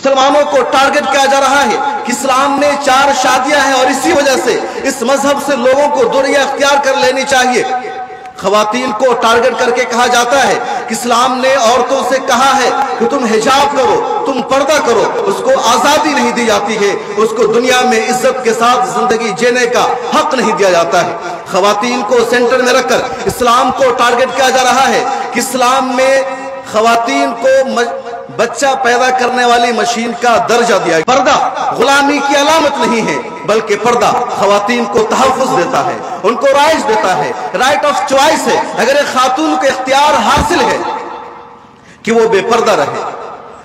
मुसलमानों को टारगेट किया जा रहा है कि इस्लाम में 4 शादियां हैं और इसी वजह से इस मजहब से लोगों को दूरी अख्तियार कर लेनी चाहिए। खवातीन को टारगेट करके कहा जाता है कि इस्लाम ने औरतों से कहा है कि तुम हिजाब करो, तुम पर्दा करो। उसको आजादी नहीं दी जाती है, उसको दुनिया में इज्जत के साथ जिंदगी जीने का हक नहीं दिया जाता है। खवातीन को सेंटर में रखकर इस्लाम को टारगेट किया जा रहा है कि इस्लाम में खवातीन को बच्चा पैदा करने वाली मशीन का दर्जा दिया। पर्दा गुलामी की अलामत नहीं है, बल्कि पर्दा खवातीन को तहफ़्फ़ुज़ देता है, उनको राइट्स देता है, राइट ऑफ चॉइस है। अगर एक खातून को इख्तियार हासिल है कि वो बेपर्दा रहे,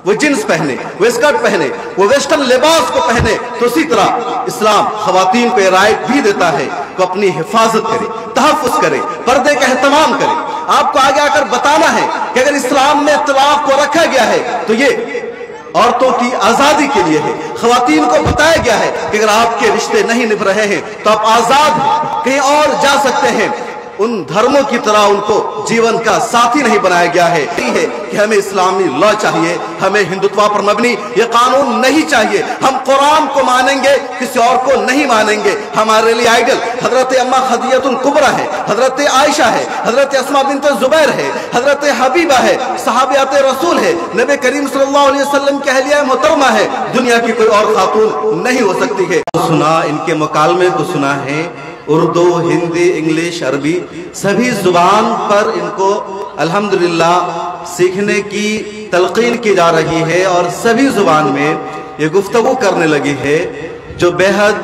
वो जींस पहने, वो स्कर्ट पहने, वो वेस्टर्न लिबास को पहने, तो उसी तरह इस्लाम खवातीन को ये राइट भी देता है कि अपनी हिफाजत करे, तहफ़्फ़ुज़ करे, पर्दे का एहतमाम करे। आपको आगे आकर बताना है कि अगर इस्लाम में तलाक को रखा गया है तो ये औरतों की आजादी के लिए है। खवातीन को बताया गया है कि अगर आपके रिश्ते नहीं निभ रहे हैं तो आप आजाद हैं, कहीं और जा सकते हैं। उन धर्मों की तरह उनको जीवन का साथी नहीं बनाया गया है कि हमें इस्लामी लॉ चाहिए, हमें हिंदुत्व पर मबनी ये कानून नहीं चाहिए। हम कुरान को मानेंगे, किसी और को नहीं मानेंगे। हमारे लिए आइडल हजरत अम्मा खदीजतुल कुबरा है, हजरत आयशा है, हजरत अस्मा बिन्त जुबैर है, हजरत हबीबा है, सहाबियात रसूल है, नबी करीम सल्लल्लाहु अलैहि वसल्लम की अहलिया मोहतरमा है। दुनिया की कोई और खातून नहीं हो सकती है। सुना इनके मुकालमे को सुना है, उर्दू, हिंदी, इंग्लिश, अरबी सभी जुबान पर इनको अल्हम्दुलिल्लाह सीखने की तलकीन की जा रही है और सभी जुबान में ये गुफ्तगू करने लगी है, जो बेहद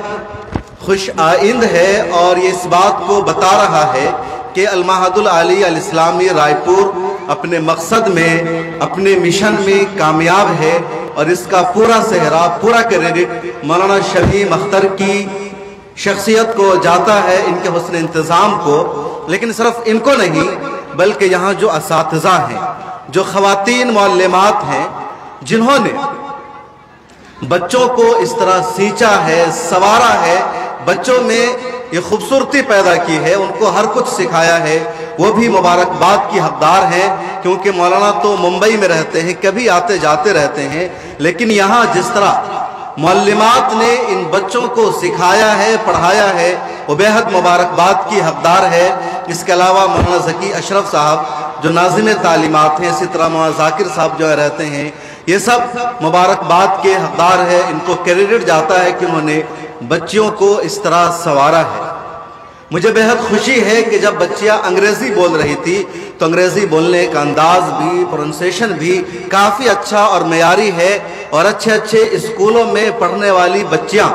खुश आइंद है। और ये इस बात को बता रहा है कि अल-महदुल आली अल-इस्लामी रायपुर अपने मकसद में, अपने मिशन में कामयाब है और इसका पूरा सेहरा, पूरा क्रेडिट मौलाना शफीम अख्तर की शख्सियत को जाता है, इनके हुस्न इंतज़ाम को। लेकिन सिर्फ इनको नहीं, बल्कि यहाँ जो असातिज़ा हैं, जो ख़वातीन मुअल्लिमात हैं, जिन्होंने बच्चों को इस तरह सींचा है, संवारा है, बच्चों में ये खूबसूरती पैदा की है, उनको हर कुछ सिखाया है, वो भी मुबारकबाद की हकदार हैं। क्योंकि मौलाना तो मुंबई में रहते हैं, कभी आते जाते रहते हैं, लेकिन यहाँ जिस तरह मुअल्लिमात ने इन बच्चों को सिखाया है, पढ़ाया है, वो बेहद मुबारकबाद की हकदार है। इसके अलावा मौलाना ज़की अशरफ साहब जो नाज़िम तालीमात हैं, इसी तरह मौलाना ज़ाकिर साहब जो रहते हैं, ये सब मुबारकबाद के हकदार है। इनको क्रेडिट जाता है कि उन्होंने बच्चियों को इस तरह संवारा है। मुझे बेहद खुशी है कि जब बच्चियां अंग्रेजी बोल रही थी तो अंग्रेजी बोलने का अंदाज भी, प्रोनाउंसिएशन भी काफ़ी अच्छा और मयारी है। और अच्छे अच्छे स्कूलों में पढ़ने वाली बच्चियां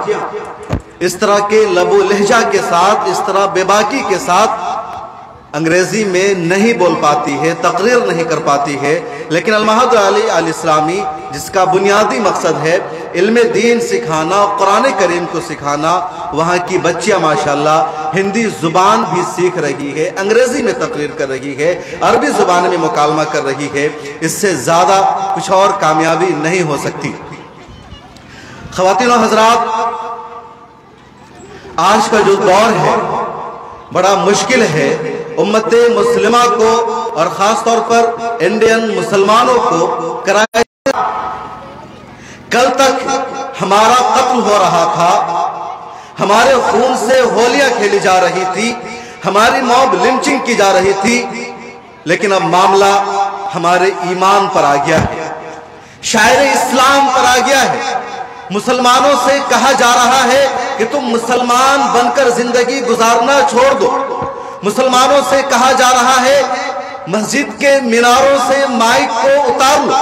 इस तरह के लबो लहजा के साथ, इस तरह बेबाकी के साथ अंग्रेजी में नहीं बोल पाती है, तकरीर नहीं कर पाती है। लेकिन अल-महदुल आली अल-इस्लामी जिसका बुनियादी मकसद है इल्म दीन सिखाना, कुरान करीम को सिखाना, वहाँ की बच्चियाँ माशाल्लाह हिंदी ज़ुबान भी सीख रही है, अंग्रेज़ी में तकरीर कर रही है, अरबी ज़ुबान में मुकालमा कर रही है। इससे ज़्यादा कुछ और कामयाबी नहीं हो सकती। ख़वातीन और हज़रात, आज का जो दौर है बड़ा मुश्किल है। उम्मत मुस्लिमा को और ख़ास तौर पर इंडियन मुसलमानों को कराए, कल तक हमारा कत्ल हो रहा था, हमारे खून से होलियां खेली जा रही थी, हमारी मॉब लिंचिंग की जा रही थी, लेकिन अब मामला हमारे ईमान पर आ गया है, शायर इस्लाम पर आ गया है। मुसलमानों से कहा जा रहा है कि तुम मुसलमान बनकर जिंदगी गुजारना छोड़ दो। मुसलमानों से कहा जा रहा है मस्जिद के मीनारों से माइक को उतार लो।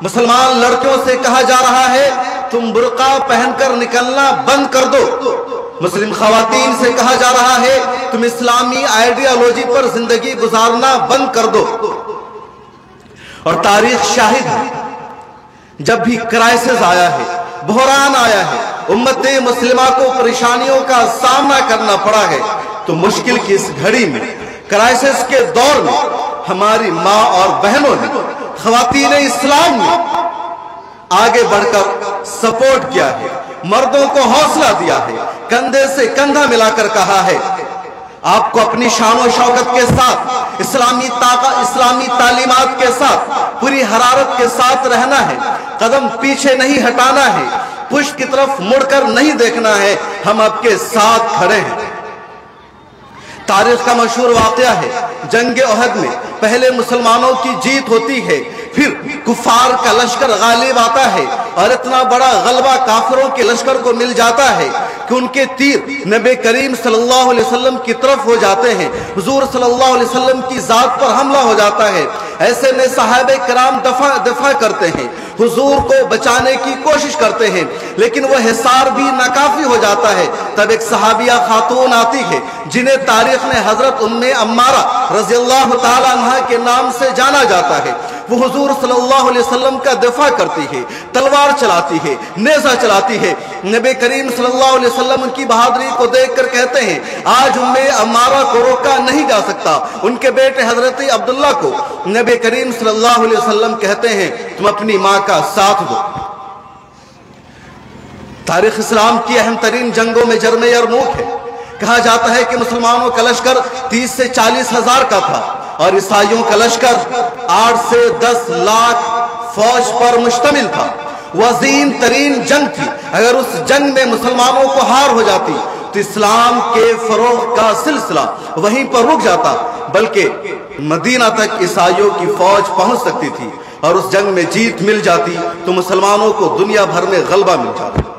मुसलमान लड़कियों से कहा जा रहा है तुम बुर्का पहनकर निकलना बंद कर दो। मुस्लिम खवातीन से कहा जा रहा है तुम इस्लामी आइडियोलॉजी पर जिंदगी गुजारना बंद कर दो। और तारीख शाहिद है, जब भी क्राइसिस आया है, बहरान आया है, उम्मत मुस्लिमा को परेशानियों का सामना करना पड़ा है, तो मुश्किल की इस घड़ी में, क्राइसिस के दौर में हमारी माँ और बहनों ने, ख़वातीन इस्लाम ने आगे बढ़कर सपोर्ट किया है, मर्दों को हौसला दिया है, कंधे से कंधा मिलाकर कहा है آپ کو اپنی شان و شوکت کے ساتھ اسلامی تعلیمات کے ساتھ پوری حرارت کے ساتھ رہنا ہے، قدم پیچھے نہیں ہٹانا ہے، پشت کی طرف مڑ کر نہیں دیکھنا ہے، ہم آپ کے ساتھ کھڑے ہیں۔ تاریخ کا مشہور واقعہ ہے، جنگ احد میں پہلے مسلمانوں کی جیت ہوتی ہے، پھر کفار کا لشکر غالب آتا ہے اور اتنا بڑا غلبہ کافروں کے لشکر کو مل جاتا ہے کہ ان کے تیر نبی کریم صلی اللہ علیہ وسلم کی طرف ہو جاتے ہیں، حضور صلی اللہ علیہ وسلم کی ذات پر حملہ ہو جاتا ہے۔ ایسے میں صحابہ کرام دفاع کرتے ہیں، حضور کو بچانے کی کوشش کرتے ہیں، لیکن وہ حصار بھی ناکافی ہو جاتا ہے۔ تب ایک صحابیہ خاتون آتی ہے جنہیں تاریخ میں حضرت ام عمارہ رضی اللہ تعالیٰ عنہ کے نام سے جانا جاتا ہے۔ وہ حضور صلی اللہ علیہ وسلم کا دفاع کرتی ہے، تلوار چلاتی ہے، نیزہ چلاتی ہے۔ نبی کریم صلی اللہ علیہ وسلم ان کی بہادری کو دیکھ کر کہتے ہیں آج ام عمارہ کو روکا نہیں جا سکتا۔ ان کے بیٹے حضرت عبداللہ کو نبی کریم صلی اللہ علیہ وسلم کہتے ہیں تم اپنی ماں کا ساتھ دو۔ تاریخ اسلام کی اہم ترین جنگوں میں جرم یرموک ہے۔ کہا جاتا ہے کہ مسلمانوں کا لشکر 30 سے 40 ہزار کا تھا اور عیسائیوں کا لشکر 8 سے 10 لاکھ فوج پر مشتمل تھا۔ وہ عظیم ترین جنگ تھی۔ اگر اس جنگ میں مسلمانوں کو ہار ہو جاتی تو اسلام کے فروغ کا سلسلہ وہیں پر رک جاتا، بلکہ مدینہ تک عیسائیوں کی فوج پہنچ سکتی تھی، اور اس جنگ میں جیت مل جاتی تو مسلمانوں کو دنیا بھر میں غلبہ مل جاتا۔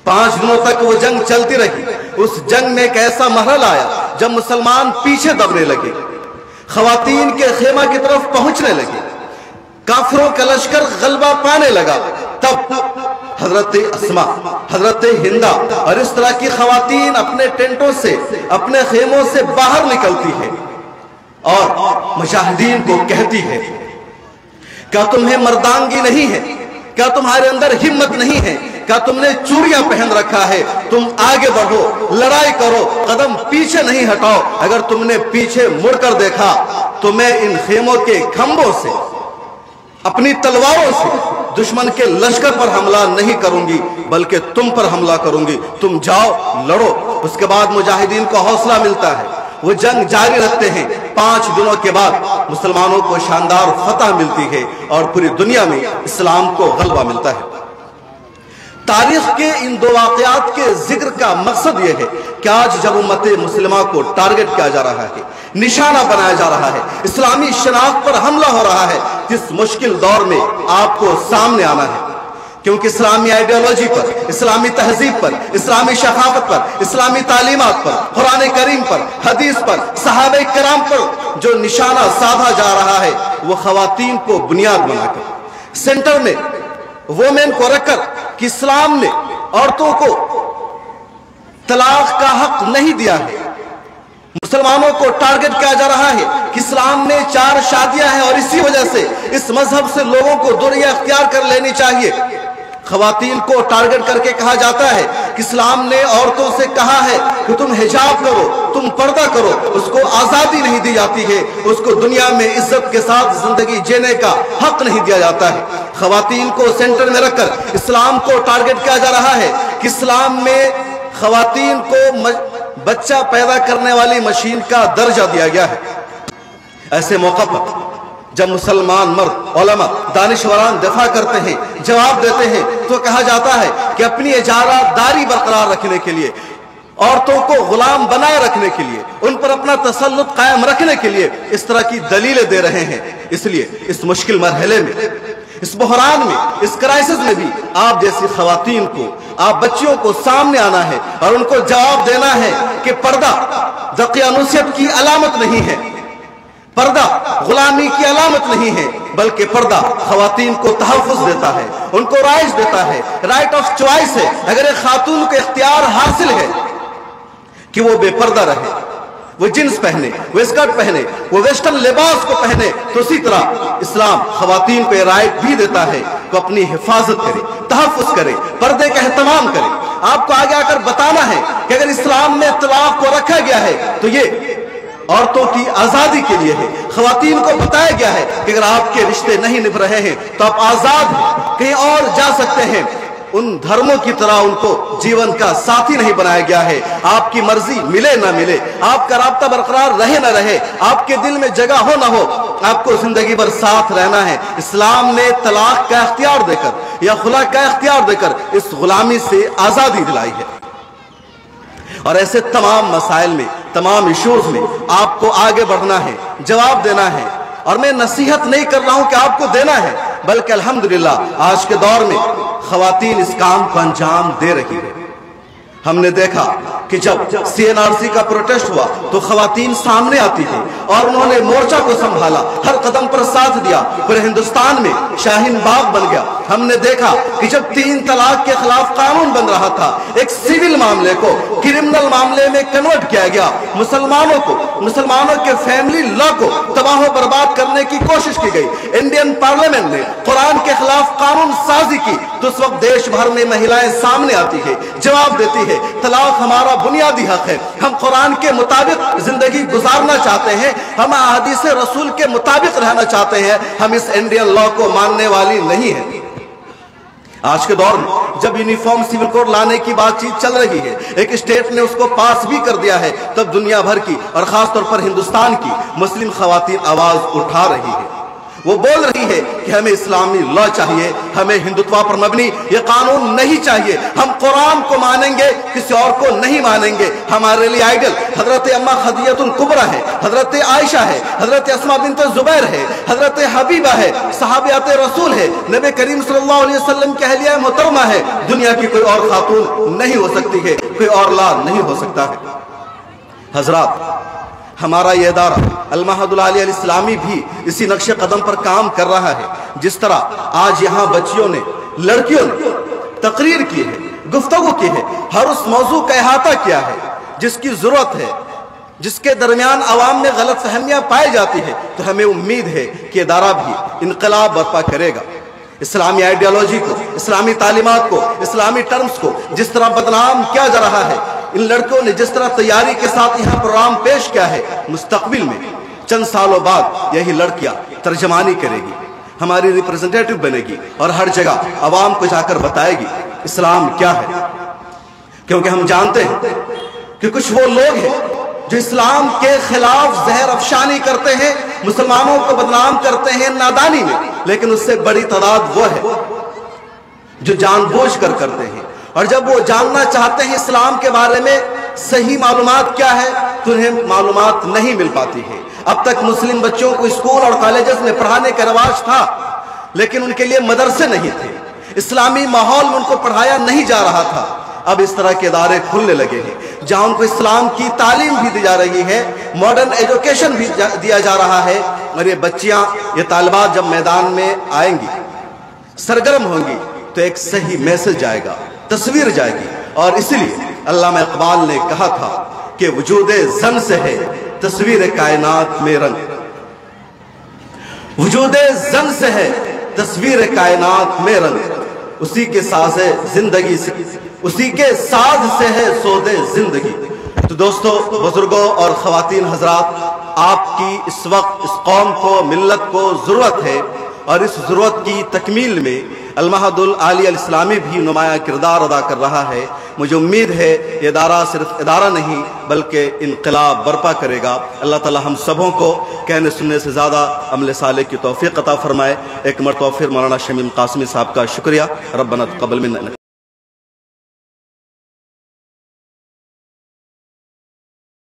5 دنوں تک وہ جنگ چلتی رہی۔ اس جنگ میں ایک ایسا مرحلہ آیا جب مسلمان پیچھے دبنے لگے، خواتین کے خیمہ کی طرف پہنچنے لگے، کافروں کا لشکر غلبہ پانے لگا۔ تب حضرت اسما، حضرت ہندہ اور اس طرح کی خواتین اپنے ٹینٹوں سے، اپنے خیموں سے باہر نکلتی ہے اور مجاہدین کو کہتی ہے کیا تمہیں مردانگی نہیں ہے؟ کیا تمہارے اندر ہمت نہیں ہے؟ کیا تم نے چوڑیاں پہن رکھا ہے؟ تم آگے بڑھو، لڑائی کرو، قدم پیچھے نہیں ہٹاؤ۔ اگر تم نے پیچھے مڑ کر دیکھا تو میں ان خیموں کے کھمبوں سے، اپنی تلواروں سے دشمن کے لشکر پر حملہ نہیں کروں گی بلکہ تم پر حملہ کروں گی۔ تم جاؤ، لڑو۔ اس کے بعد مجاہدین کو حوصلہ ملتا ہے، وہ جنگ جاری رکھتے ہیں۔ 5 دنوں کے بعد مسلمانوں کو شاندار فتح ملتی ہے اور پوری دنیا میں اسلام کو غلبہ ملتا ہے۔ تاریخ کے ان 2 واقعات کے ذکر کا مقصد یہ ہے کہ آج جب امت مسلمہ کو ٹارگٹ کیا جا رہا ہے، نشانہ بنایا جا رہا ہے، اسلامی شناخت پر حملہ ہو رہا ہے، اس مشکل دور میں آپ کو سامنے آنا ہے، کیونکہ اسلامی آئیڈیالوجی پر، اسلامی تہذیب پر، اسلامی ثقافت پر، اسلامی تعلیمات پر، قرآن کریم پر، حدیث پر، صحابہ کرام پر جو نشانہ سادھا جا رہا ہے وہ خواتین کو بنیاد بنا کر، سینٹر میں وومن کو رکھ کر کہ اسلام نے عورتوں کو طلاق کا حق نہیں دیا ہے۔ مسلمانوں کو ٹارگٹ کیا جا رہا ہے کہ اسلام میں 4 شادیاں ہیں اور اسی وجہ سے اس مذہب سے لوگوں کو دوری اختیار کر لینی چاہیے۔ خواتین کو ٹارگٹ کر کے کہا جاتا ہے کہ اسلام نے عورتوں سے کہا ہے کہ تم حجاب کرو، تم پردہ کرو، اس کو آزادی نہیں دی جاتی ہے، اس کو دنیا میں عزت کے ساتھ زندگی جینے کا حق نہیں دیا جاتا ہے۔ خواتین کو سینٹر میں رکھ کر اسلام کو ٹارگٹ کیا جا رہا ہے کہ اسلام میں خواتین کو بچہ پیدا کرنے والی مشین کا درجہ دیا گیا ہے۔ ایسے موقع پر جب مسلمان مرد، علماء، دانشوران دفاع کرتے ہیں، جواب دیتے ہیں تو کہا جاتا ہے کہ اپنی اجارہ داری برقرار رکھنے کے لیے، عورتوں کو غلام بنائے رکھنے کے لیے، ان پر اپنا تسلط قائم رکھنے کے لیے اس طرح کی دلیلیں دے رہے ہیں۔ اس لیے اس مشکل مرحلے میں، اس بحران میں، اس کرائسس میں بھی آپ جیسی خواتین کو، آپ بچیوں کو سامنے آنا ہے اور ان کو جواب دینا ہے کہ پردہ دقیانوسیت کی علامت نہیں ہے، پردہ غلامی کی علامت نہیں ہے، بلکہ پردہ خواتین کو تحفظ دیتا ہے، ان کو رائج دیتا ہے، رائٹ آف چوائس ہے۔ اگر ایک خاتون کو اختیار حاصل ہے کہ وہ بے پردہ رہے، وہ جنس پہنے، وہ اسکرٹ پہنے، وہ ویسٹرن لباس کو پہنے، تو اسی طرح اسلام خواتین کو رائٹ بھی دیتا ہے کہ اپنی حفاظت کرے، تحفظ کرے، پردے کا اہتمام کرے۔ آپ کو آگے آ کر بتانا ہے کہ اگر اسلام میں طلاق کو رکھا گیا ہے تو یہ عورتوں کی آزادی کے لیے ہے۔ خواتین کو بتایا گیا ہے کہ اگر آپ کے رشتے نہیں نبھ رہے ہیں تو آپ آزاد ہیں، کہیں اور جا سکتے ہیں۔ उन धर्मों की तरह उनको जीवन का साथी नहीं बनाया गया है। आपकी मर्जी मिले ना मिले, आपका राब्ता बरकरार रहे ना रहे, आपके दिल में जगह हो ना हो, आपको जिंदगी भर साथ रहना है। इस्लाम ने तलाक का इख्तियार देकर या खुला का इख्तियार देकर इस गुलामी से आजादी दिलाई है। और ऐसे तमाम मसाइल में, तमाम इश्यूज में आपको आगे बढ़ना है, जवाब देना है। और मैं नसीहत नहीं कर रहा हूं कि आपको देना है, बल्कि अल्हम्दुलिल्लाह आज के दौर में खवातीन इस काम को अंजाम दे रही है। हमने देखा कि जब CNRC का प्रोटेस्ट हुआ तो खवातीन सामने आती थी और उन्होंने मोर्चा को संभाला, हर कदम पर साथ दिया, पूरे हिंदुस्तान में शाहीन बाग बन गया। हमने देखा कि जब 3 तलाक के खिलाफ कानून बन रहा था, एक सिविल मामले को क्रिमिनल मामले में कन्वर्ट किया गया, मुसलमानों के फैमिली लॉ को तबाह बर्बाद करने की कोशिश की गई। इंडियन पार्लियामेंट ने कुरान के खिलाफ कानून साजी की, तो उस वक्त देश भर में महिलाएं सामने आती है, जवाब देती है तलाक हमारा बुनियादी हक है, हम कुरान के मुताबिक जिंदगी गुजारना चाहते हैं, हम हदीस रसूल के मुताबिक रहना चाहते हैं, हम इस इंडियन लॉ को मानने वाली नहीं है। आज के दौर में जब यूनिफॉर्म सिविल कोड लाने की बातचीत चल रही है, एक स्टेट ने उसको पास भी कर दिया है, तब दुनिया भर की और खास तौर पर हिंदुस्तान की मुस्लिम खवातीन आवाज उठा रही है। वो बोल रही है कि हमें इस्लामी लॉ चाहिए, हमें हिंदुत्व पर मबनी ये कानून नहीं चाहिए, हम कुरान को मानेंगे, किसी और को नहीं मानेंगे। हमारे लिए आइडल हजरत अम्मा खदीजतुल कुबरा है, हजरत आयशा है, हजरत अस्मा बिन्त जुबैर है, हजरत हबीबा है, सहाबियात रसूल है, नबी करीम सल्लल्लाहु अलैहि वसल्लम की अहलिया मोहतरमा है। दुनिया की कोई और खातून नहीं हो सकती है, कोई और ला नहीं हो सकता है। हजरात, हमारा ये इदारा अल-महदुल आलिया अल-इस्लामी भी इसी नक्शे कदम पर काम कर रहा है। जिस तरह आज यहाँ बच्चियों ने, लड़कियों ने तकरीर की है, गुफ्तगू की है, हर उस मौजू का अहाता किया है जिसकी जरूरत है, जिसके दरमियान अवाम में गलत फहमियां पाई जाती है, तो हमें उम्मीद है कि इदारा भी इनकलाब बर्पा करेगा। इस्लामी आइडियोलॉजी को, इस्लामी तालीमात को, इस्लामी टर्म्स को जिस तरह बदनाम किया जा रहा है, इन लड़कों ने जिस तरह तैयारी के साथ यहाँ प्रोग्राम पेश किया है, मुस्तकबिल में चंद सालों बाद यही लड़कियां तर्जमानी करेगी, हमारी रिप्रेजेंटेटिव बनेगी और हर जगह अवाम को जाकर बताएगी इस्लाम क्या है। क्योंकि हम जानते हैं कि कुछ वो लोग हैं जो इस्लाम के खिलाफ जहर अफशानी करते हैं, मुसलमानों को बदनाम करते हैं नादानी में, लेकिन उससे बड़ी तादाद वो है जो जानबूझ कर करते हैं। और जब वो जानना चाहते हैं इस्लाम के बारे में सही मालूमात क्या है, तो उन्हें मालूमात नहीं मिल पाती है। अब तक मुस्लिम बच्चों को स्कूल और कॉलेजेस में पढ़ाने का रिवाज था, लेकिन उनके लिए मदरसे नहीं थे, इस्लामी माहौल में उनको पढ़ाया नहीं जा रहा था। अब इस तरह के इदारे खुलने लगे हैं जहां उनको इस्लाम की तालीम भी दी जा रही है, मॉडर्न एजुकेशन भी दिया जा रहा है। और ये बच्चियां, ये तालिबात जब मैदान में आएंगी, सरगर्म होंगी, तो एक सही मैसेज जाएगा, तस्वीर जाएगी। और इसलिए अल्लामा इकबाल ने कहा था कि वजूदे जन से है तस्वीर कायनात में रंग, वजूदे जन से है तस्वीर कायनात में रंग, उसी के साज़े जिंदगी से, उसी के साज से है सौदे जिंदगी। तो दोस्तों, बुजुर्गों और खवातीन हजरात, आपकी इस वक्त इस कौम को, मिल्लत को जरूरत है, और इस जरूरत की तकमील में अल-महदुल आलिया अल-इस्लामी भी नुमाया किरदार अदा कर रहा है। मुझे उम्मीद है ये इदारा सिर्फ इदारा नहीं बल्कि इनकलाब बर्पा करेगा। अल्लाह ताला हम सबों को कहने सुनने से ज़्यादा अमल साले की तौफीक अता फरमाए। एक मरतबा फिर मौलाना शमीम कासमी साहब का शुक्रिया। रब्बना तक़ब्बल मिन्ना।